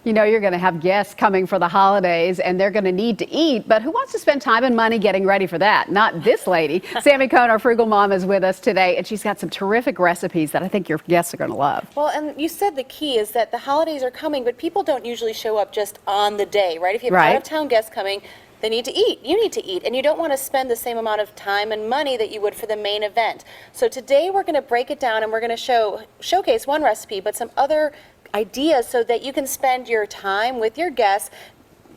You know you're going to have guests coming for the holidays and they're going to need to eat, but who wants to spend time and money getting ready for that? Not this lady. Sammy Cohn, our frugal mom, is with us today, and she's got some terrific recipes that I think your guests are going to love. Well, and you said the key is that the holidays are coming, but people don't usually show up just on the day, right? If you have out-of-town guests coming, they need to eat. You need to eat, and you don't want to spend the same amount of time and money that you would for the main event. So today we're going to break it down, and we're going to showcase one recipe, but some other ideas so that you can spend your time with your guests,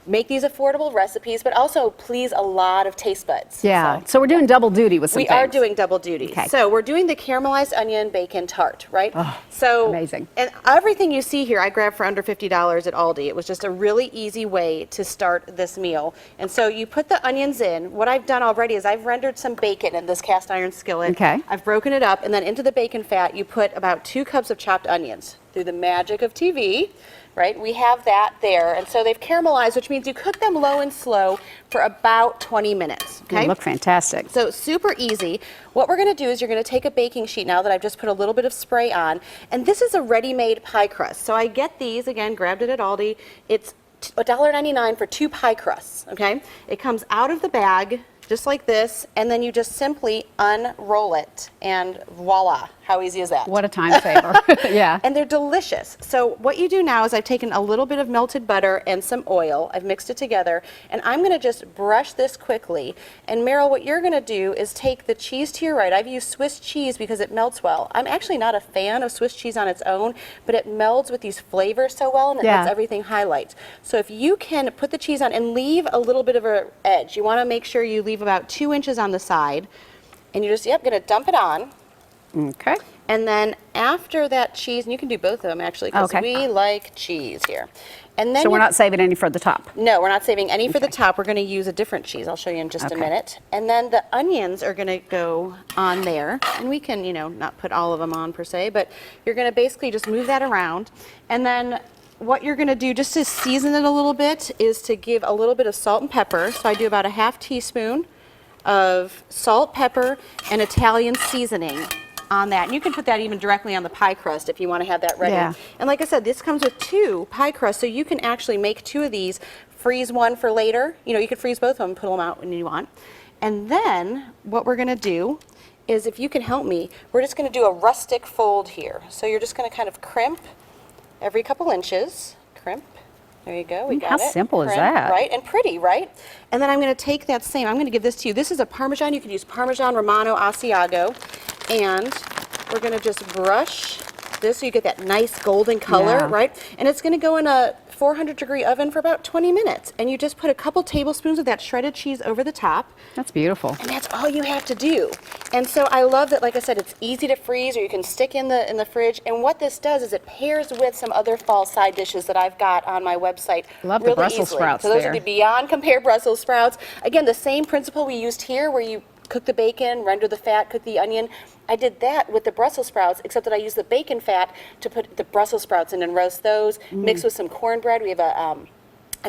make these affordable recipes, but also please a lot of taste buds. Yeah, so we're doing double duty with some things. We are doing double duty. Okay. So we're doing the caramelized onion bacon tart, right? Oh, so amazing. And everything you see here I grabbed for under $50 at Aldi. It was just a really easy way to start this meal. And so you put the onions in. What I've done already is I've rendered some bacon in this cast iron skillet. Okay. I've broken it up, and then into the bacon fat you put about 2 cups of chopped onions. Through the magic of TV, right? We have that there, and so they've caramelized, which means you cook them low and slow for about 20 minutes. Okay, they look fantastic. So super easy. What we're going to do is you're going to take a baking sheet now that I've just put a little bit of spray on, and this is a ready-made pie crust. So I get these again, grabbed it at Aldi. It's $1.99 for 2 pie crusts. Okay, it comes out of the bag just like this, and then you just simply unroll it, and voila. How easy is that? What a time saver. Yeah. And they're delicious. So what you do now is I've taken a little bit of melted butter and some oil. I've mixed it together, and I'm going to just brush this quickly. And Meryl, what you're going to do is take the cheese to your right. I've used Swiss cheese because it melts well. I'm actually not a fan of Swiss cheese on its own, but it melds with these flavors so well, and it lets everything highlight. So if you can put the cheese on and leave a little bit of an edge, you want to make sure you leave about 2 inches on the side, and you're just, going to dump it on. Okay. And then after that cheese, and you can do both of them actually, because we like cheese here. And then so we're not saving any for the top? No, we're not saving any for the top. We're going to use a different cheese. I'll show you in just a minute. And then the onions are going to go on there. And we can, not put all of them on per se, but you're going to basically just move that around. And then what you're going to do, just to season it a little bit, is to give a little bit of salt and pepper. So I do about a ½ teaspoon of salt, pepper, and Italian seasoning on that. And you can put that even directly on the pie crust if you want to have that ready. Yeah. And like I said, this comes with 2 pie crusts, so you can actually make 2 of these, freeze one for later. You could freeze both of them, put them out when you want. And then what we're going to do is, if you can help me, we're just going to do a rustic fold here. So you're just going to kind of crimp every couple inches. Crimp. There you go. We got it. How simple is that? Right, and pretty, right? And then I'm going to take that same, I'm going to give this to you. This is a Parmesan. You can use Parmesan Romano Asiago. And we're going to just brush this so you get that nice golden color, right? And it's going to go in a 400-degree oven for about 20 minutes. And you just put a couple tablespoons of that shredded cheese over the top. That's beautiful. And that's all you have to do. And so I love that, like I said, it's easy to freeze, or you can stick in the fridge. And what this does is it pairs with some other fall side dishes that I've got on my website. Love really the Brussels easily. sprouts So those there. are the Beyond Compare Brussels sprouts. Again, the same principle we used here, where you cook the bacon, render the fat, cook the onion. I did that with the Brussels sprouts, except that I used the bacon fat to put the Brussels sprouts in and roast those, mixed with some cornbread. We have a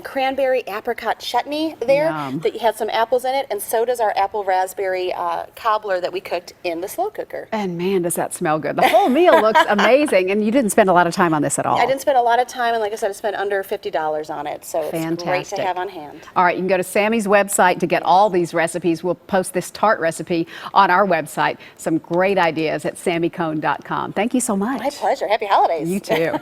cranberry apricot chutney there that has some apples in it, and so does our apple raspberry cobbler that we cooked in the slow cooker. And man, does that smell good. The whole meal looks amazing, and you didn't spend a lot of time on this at all. I didn't spend a lot of time, and like I said, I spent under $50 on it, so it's great to have on hand. All right, you can go to Sammy's website to get all these recipes. We'll post this tart recipe on our website. Some great ideas at sammycohn.com. Thank you so much. My pleasure. Happy holidays. You too. Now